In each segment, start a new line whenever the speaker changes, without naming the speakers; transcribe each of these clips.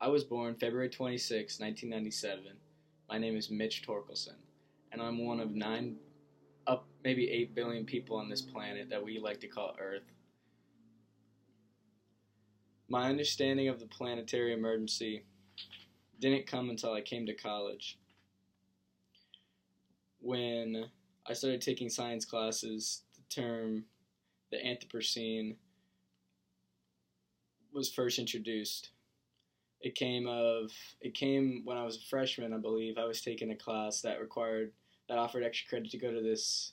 I was born February 26, 1997. My name is Mitch Torkelson, and I'm one of nine, up maybe 8 billion people on this planet that we like to call Earth. My understanding of the planetary emergency didn't come until I came to college. When I started taking science classes, the Anthropocene, was first introduced. It came when I was a freshman, I believe. I was taking a class that offered extra credit to go to this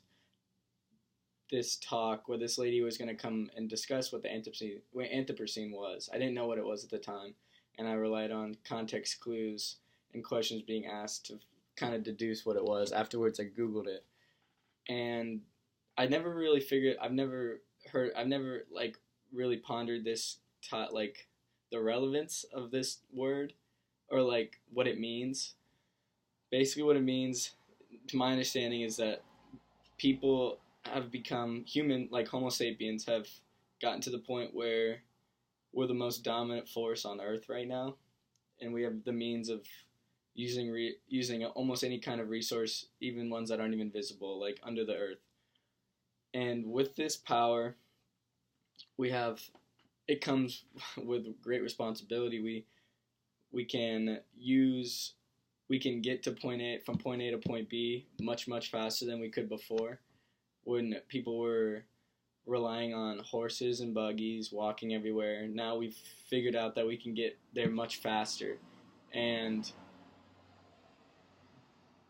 talk where this lady was going to come and discuss what the Anthropocene was. I didn't know what it was at the time, and I relied on context clues and questions being asked to kind of deduce what it was. Afterwards, I Googled it, and I've never like really pondered like the relevance of this word or like what it means. Basically, what it means, to my understanding, is that people have become human, like Homo sapiens have gotten to the point where we're the most dominant force on Earth right now, and we have the means of using almost any kind of resource, even ones that aren't even visible, like under the Earth. And with this power, we have it comes with great responsibility. We can use we can get to point A from point A to point B much faster than we could before, when people were relying on horses and buggies, walking everywhere. Now we've figured out that we can get there much faster, and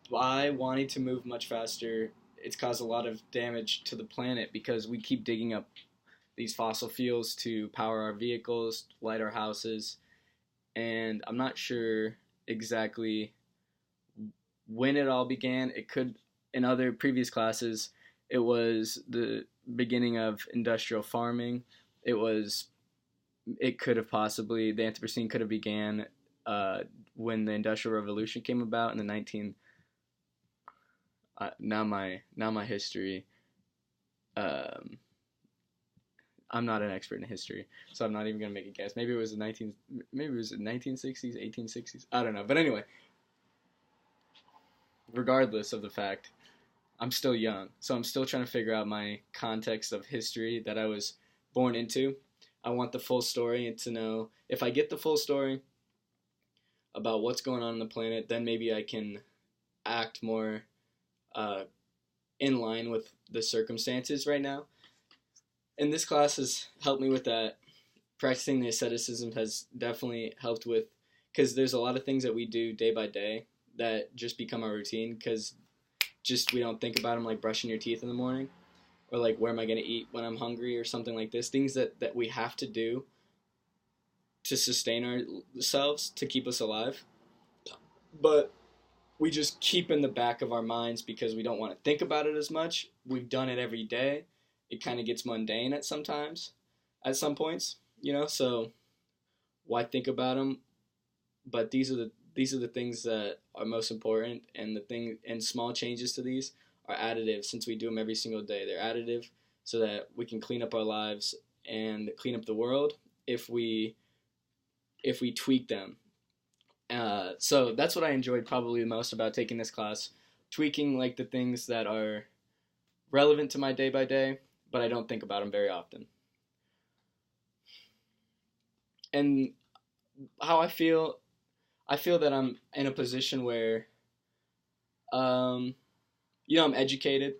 by wanting to move much faster, it's caused a lot of damage to the planet because we keep digging up these fossil fuels to power our vehicles, light our houses, and I'm not sure exactly when it all began. It could, in other previous classes, it was the beginning of industrial farming. It could have possibly, the Anthropocene could have began when the Industrial Revolution came about in the 19, now my history, I'm not an expert in history, so I'm not even gonna make a guess. Maybe it was the 1960s, 1860s. I don't know. But anyway, regardless of the fact, I'm still young, so I'm still trying to figure out my context of history that I was born into. I want the full story, and to know if I get the full story about what's going on the planet, then maybe I can act more in line with the circumstances right now. And this class has helped me with that. Practicing the asceticism has definitely helped with, because there's a lot of things that we do day by day that just become our routine, because just we don't think about them, like brushing your teeth in the morning, or like where am I going to eat when I'm hungry, or something like this. Things that we have to do to sustain ourselves, to keep us alive. But we just keep in the back of our minds because we don't want to think about it as much. We've done it every day. It kind of gets mundane at some points, so why think about them? But these are the things that are most important, and small changes to these are additive, since we do them every single day. They're additive so that we can clean up our lives and clean up the world if we tweak them. So that's what I enjoyed probably the most about taking this class, tweaking like the things that are relevant to my day by day, but I don't think about them very often. And how I feel that I'm in a position where, I'm educated.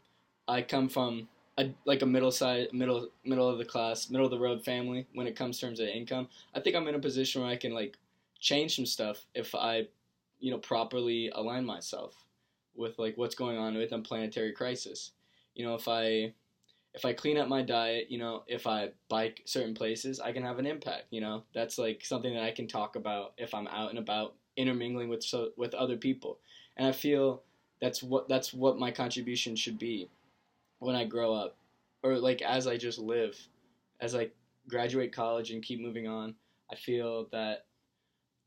I come from a middle of the class, middle of the road family when it comes to terms of income. I think I'm in a position where I can like change some stuff if I, properly align myself with like what's going on with a planetary crisis. If I clean up my diet, if I bike certain places, I can have an impact. That's like something that I can talk about if I'm out and about, intermingling with other people. And I feel that's what my contribution should be when I grow up, or like as I just live, as I graduate college and keep moving on. I feel that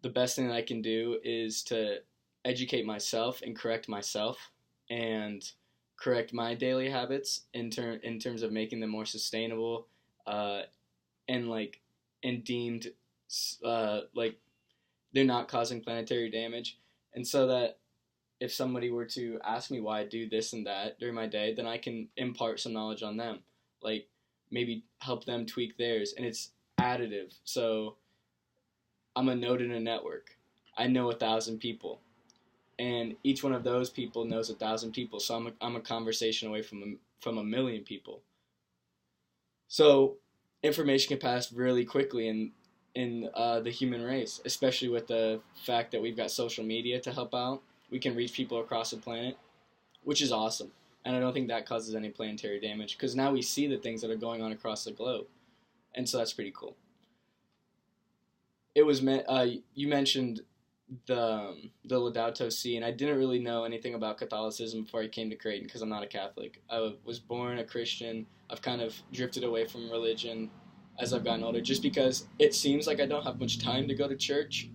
the best thing that I can do is to educate myself and correct myself, and correct my daily habits in terms of making them more sustainable, and deemed like they're not causing planetary damage, and so that if somebody were to ask me why I do this and that during my day, then I can impart some knowledge on them, like maybe help them tweak theirs, and it's additive. So I'm a node in a network. I know 1,000 people, and each one of those people knows 1,000 people. So I'm a conversation away from a million people. So information can pass really quickly in the human race, especially with the fact that we've got social media to help out. We can reach people across the planet, which is awesome. And I don't think that causes any planetary damage because now we see the things that are going on across the globe, and so that's pretty cool. It was you mentioned the Laudato Si, and I didn't really know anything about Catholicism before I came to Creighton because I'm not a Catholic. I was born a Christian. I've kind of drifted away from religion as I've gotten older, just because it seems like I don't have much time to go to church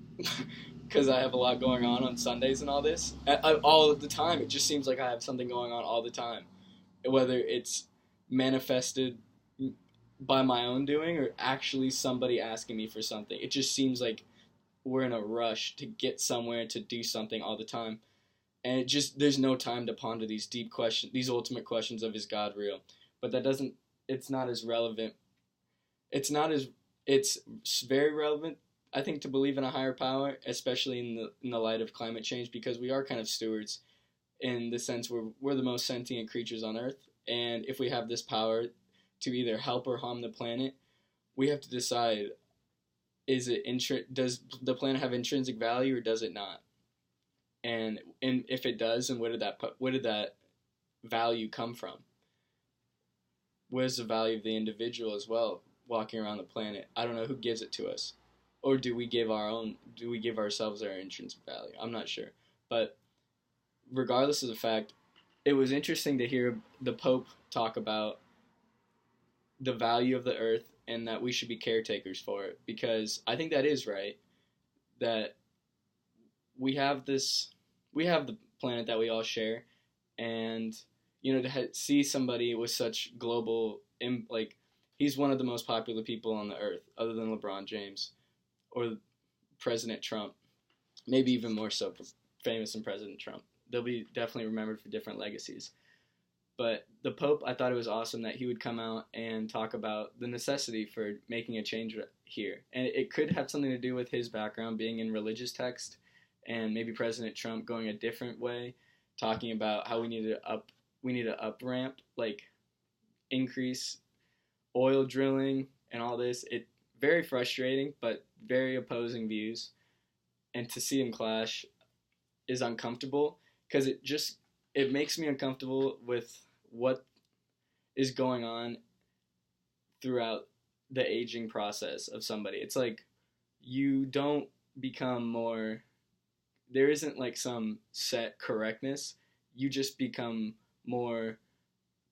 because I have a lot going on Sundays and all this. All of the time, it just seems like I have something going on all the time, whether it's manifested by my own doing or actually somebody asking me for something. It just seems like we're in a rush to get somewhere to do something all the time, and there's no time to ponder these deep questions, these ultimate questions of is God real? But that doesn't, it's not as relevant. It's very relevant, I think, to believe in a higher power, especially in the light of climate change, because we are kind of stewards in the sense we're the most sentient creatures on Earth, and if we have this power to either help or harm the planet, we have to decide: does the planet have intrinsic value or does it not? And if it does, then where did that value come from? Where's the value of the individual as well, walking around the planet? I don't know who gives it to us, or do we give ourselves our intrinsic value? I'm not sure, but regardless of the fact, it was interesting to hear the Pope talk about the value of the earth and that we should be caretakers for it, because I think that is right, that we have the planet that we all share, and to see somebody with such global, like, he's one of the most popular people on the earth other than LeBron James or President Trump, maybe even more so famous than President Trump. They'll be definitely remembered for different legacies. But the Pope, I thought it was awesome that he would come out and talk about the necessity for making a change here. And it could have something to do with his background being in religious text, and maybe President Trump going a different way, talking about how we need to up ramp, like increase oil drilling and all this. It very frustrating, but very opposing views. And to see him clash is uncomfortable because it makes me uncomfortable with what is going on throughout the aging process of somebody. It's like you don't become more, there isn't like some set correctness. You just become more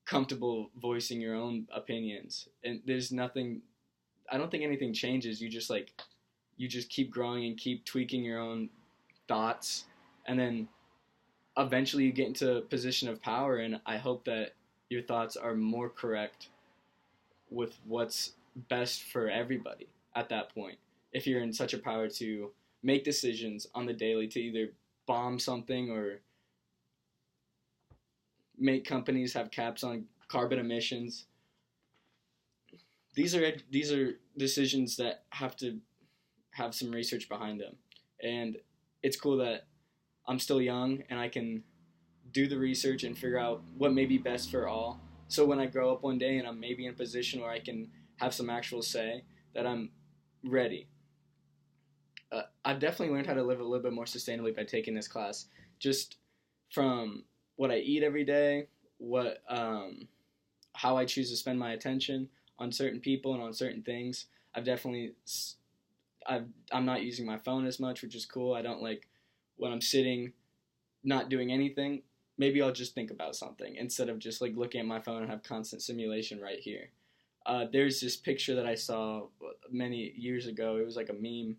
comfortable voicing your own opinions. And there's nothing, I don't think anything changes. You just keep growing and keep tweaking your own thoughts, and then eventually you get into a position of power, and I hope that your thoughts are more correct with what's best for everybody at that point. If you're in such a power to make decisions on the daily to either bomb something or make companies have caps on carbon emissions, these are decisions that have to have some research behind them. And it's cool that I'm still young and I can do the research and figure out what may be best for all. So when I grow up one day and I'm maybe in a position where I can have some actual say, that I'm ready. I've definitely learned how to live a little bit more sustainably by taking this class. Just from what I eat every day, how I choose to spend my attention on certain people and on certain things. I'm not using my phone as much, which is cool. I don't like when I'm sitting, not doing anything. Maybe I'll just think about something instead of just like looking at my phone and have constant simulation right here. There's this picture that I saw many years ago. It was like a meme,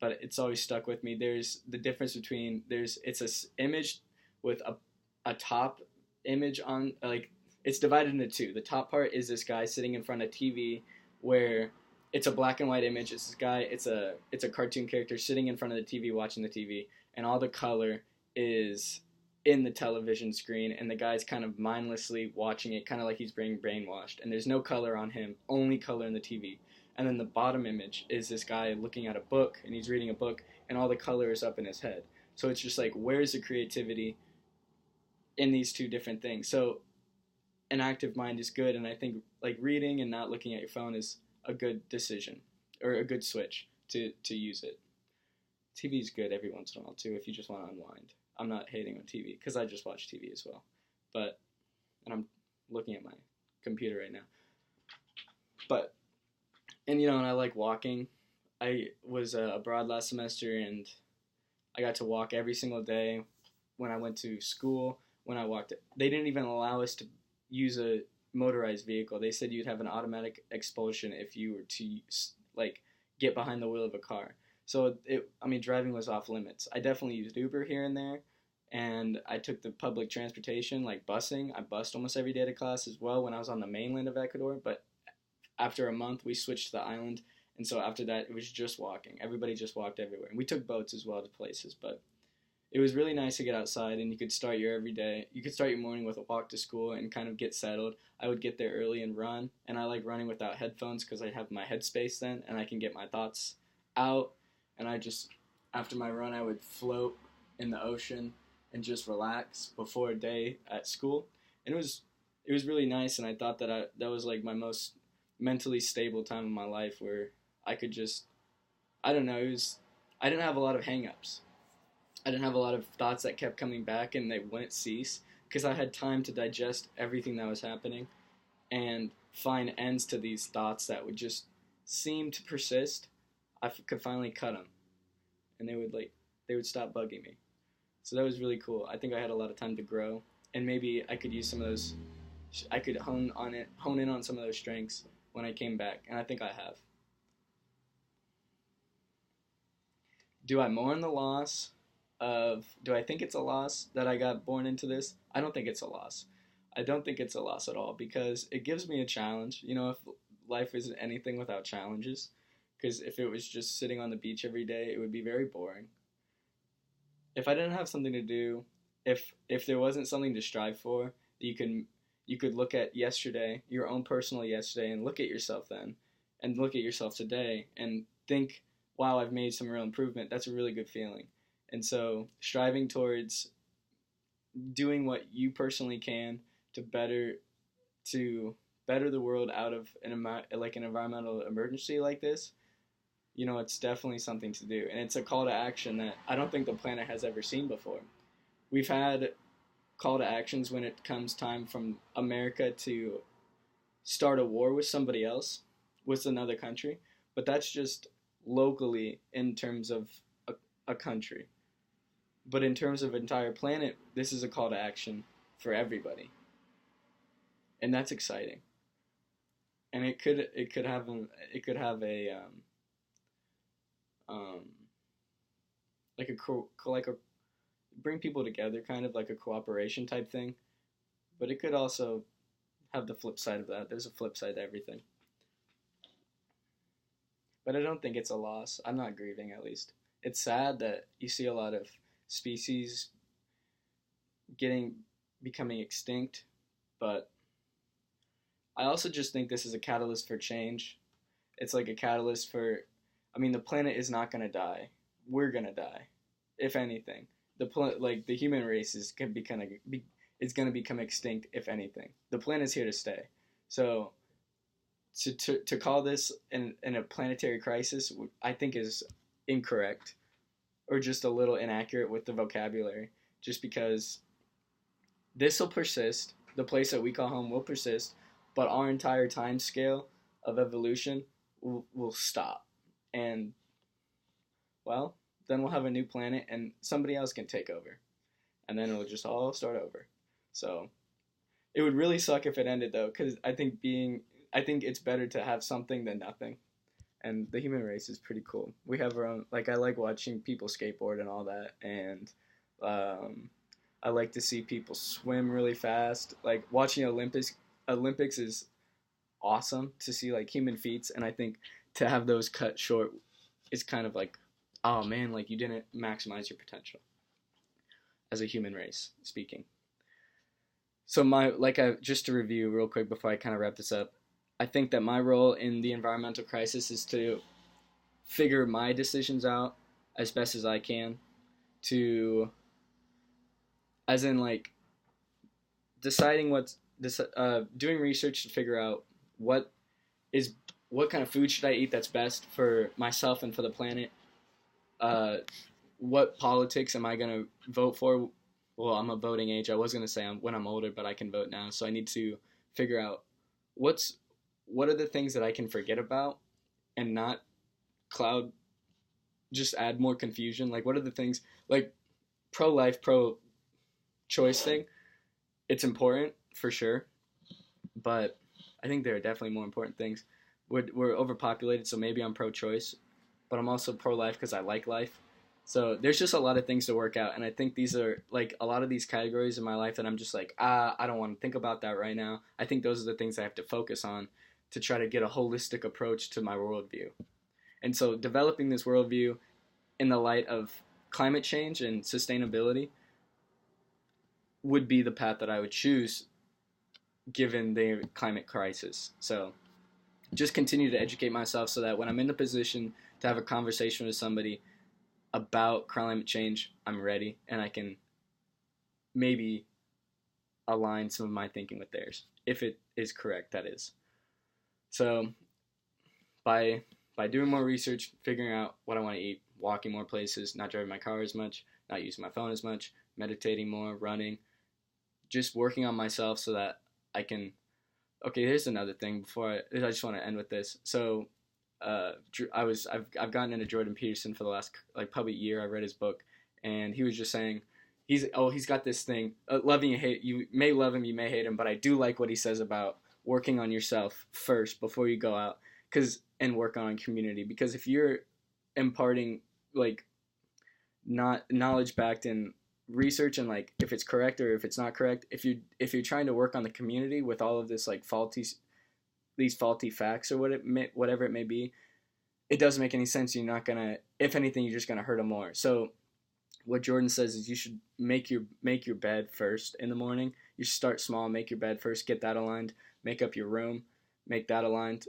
but it's always stuck with me. There's the difference between it's a image with a top image on, like, it's divided into two. The top part is this guy sitting in front of TV where it's a black and white image. It's this guy. It's a cartoon character sitting in front of the TV watching the TV, and all the color is in the television screen, and the guy's kind of mindlessly watching it, kind of like he's being brainwashed. And there's no color on him, only color in the TV. And then the bottom image is this guy looking at a book, and he's reading a book, and all the color is up in his head. So it's just like, where's the creativity in these two different things? So an active mind is good, and I think like reading and not looking at your phone is a good decision or a good switch to use it. TV is good every once in a while too if you just want to unwind. I'm not hating on TV because I just watch TV as well, but and I'm looking at my computer right now. But and I like walking. I was abroad last semester and I got to walk every single day when I went to school. When I walked, they didn't even allow us to use a motorized vehicle. They said you'd have an automatic expulsion if you were to like get behind the wheel of a car. So driving was off limits. I definitely used Uber here and there, and I took the public transportation like busing. I bussed almost every day to class as well when I was on the mainland of Ecuador. But after a month, we switched to the island, and so after that, it was just walking. Everybody just walked everywhere, and we took boats as well to places, but it was really nice to get outside, and you could start your every day. You could start your morning with a walk to school and kind of get settled. I would get there early and run, and I like running without headphones because I have my headspace then, and I can get my thoughts out. And after my run, I would float in the ocean and just relax before a day at school. And it was really nice, and I thought that was like my most mentally stable time of my life where I could just, I don't know, I didn't have a lot of hang-ups. I didn't have a lot of thoughts that kept coming back and they wouldn't cease because I had time to digest everything that was happening and find ends to these thoughts that would just seem to persist. I could finally cut them, and they would stop bugging me. So that was really cool. I think I had a lot of time to grow, and maybe I could use some of those. I could hone in on some of those strengths when I came back, and I think I have. Do I mourn the loss do I think it's a loss that I got born into this? I don't think it's a loss. I don't think it's a loss at all because it gives me a challenge. If life isn't anything without challenges, because if it was just sitting on the beach every day, it would be very boring. If I didn't have something to do, if there wasn't something to strive for, you could look at yesterday, your own personal yesterday, and look at yourself then, and look at yourself today, and think, wow, I've made some real improvement. That's a really good feeling. And so striving towards doing what you personally can to better the world out of an environmental emergency like this, it's definitely something to do. And it's a call to action that I don't think the planet has ever seen before. We've had call to actions when it comes time from America to start a war with somebody else, with another country, but that's just locally in terms of a country. But in terms of entire planet, this is a call to action for everybody, and that's exciting. And it could have a um, like a bring people together, kind of like a cooperation type thing. But it could also have the flip side of that. There's a flip side to everything. But I don't think it's a loss. I'm not grieving, at least. It's sad that you see a lot of species becoming extinct, but I also just think this is a catalyst for change. It's like a catalyst for, the planet is not going to die. We're going to die, if anything. The human race is going to become extinct, if anything. The planet is here to stay. So to call this in a planetary crisis, I think is incorrect, or just a little inaccurate with the vocabulary, just because this will persist. The place that we call home will persist, but our entire time scale of evolution will stop. And, well, then we'll have a new planet and somebody else can take over. And then it'll just all start over. So it would really suck if it ended, though, because I think it's better to have something than nothing. And the human race is pretty cool. We have our own, I like watching people skateboard and all that, and I like to see people swim really fast. Like, watching Olympics is awesome to see, human feats, and I think to have those cut short is kind of like, oh man, like you didn't maximize your potential as a human race speaking. So just to review real quick before I kind of wrap this up, I think that my role in the environmental crisis is to figure my decisions out as best as I can, to, as in like deciding doing research to figure out what kind of food should I eat that's best for myself and for the planet. What politics am I gonna vote for? Well, I'm a voting age. I was gonna say when I'm older, but I can vote now. So I need to figure out what are the things that I can forget about and not just add more confusion. Like, what are the things, like pro-life, pro-choice thing? It's important for sure, but I think there are definitely more important things. We're overpopulated, so maybe I'm pro-choice, but I'm also pro-life because I like life. So there's just a lot of things to work out, and I think these are like a lot of these categories in my life that I'm just like, I don't want to think about that right now. I think those are the things I have to focus on to try to get a holistic approach to my worldview. And so developing this worldview in the light of climate change and sustainability would be the path that I would choose given the climate crisis. So just continue to educate myself so that when I'm in the position to have a conversation with somebody about climate change, I'm ready and I can maybe align some of my thinking with theirs, if it is correct, that is. So by doing more research, figuring out what I want to eat, walking more places, not driving my car as much, not using my phone as much, meditating more, running, just working on myself so that I can. Okay, here's another thing. I just want to end with this. So, I've gotten into Jordan Peterson for the last like probably year. I read his book, and he was just saying, he's got this thing, loving and hate. You may love him, you may hate him, but I do like what he says about working on yourself first before you go out, and work on community. Because if you're imparting like not knowledge backed in research and like if it's correct or if it's not correct, if you're trying to work on the community with all of this like these faulty facts or whatever it may be, it doesn't make any sense. You're not gonna, if anything, you're just gonna hurt them more. So what Jordan says is you should make your bed first in the morning. You should start small, make your bed first, get that aligned, make up your room, make that aligned,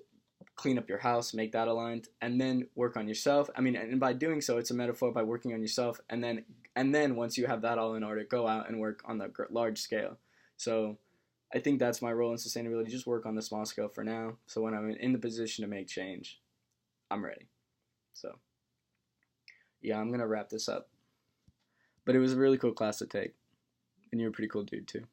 clean up your house, make that aligned, and then work on yourself. I mean, and by doing so, it's a metaphor by working on yourself, and then once you have that all in order, go out and work on the large scale. So I think that's my role in sustainability, just work on the small scale for now, so when I'm in the position to make change, I'm ready. So yeah, I'm going to wrap this up. But it was a really cool class to take, and you're a pretty cool dude too.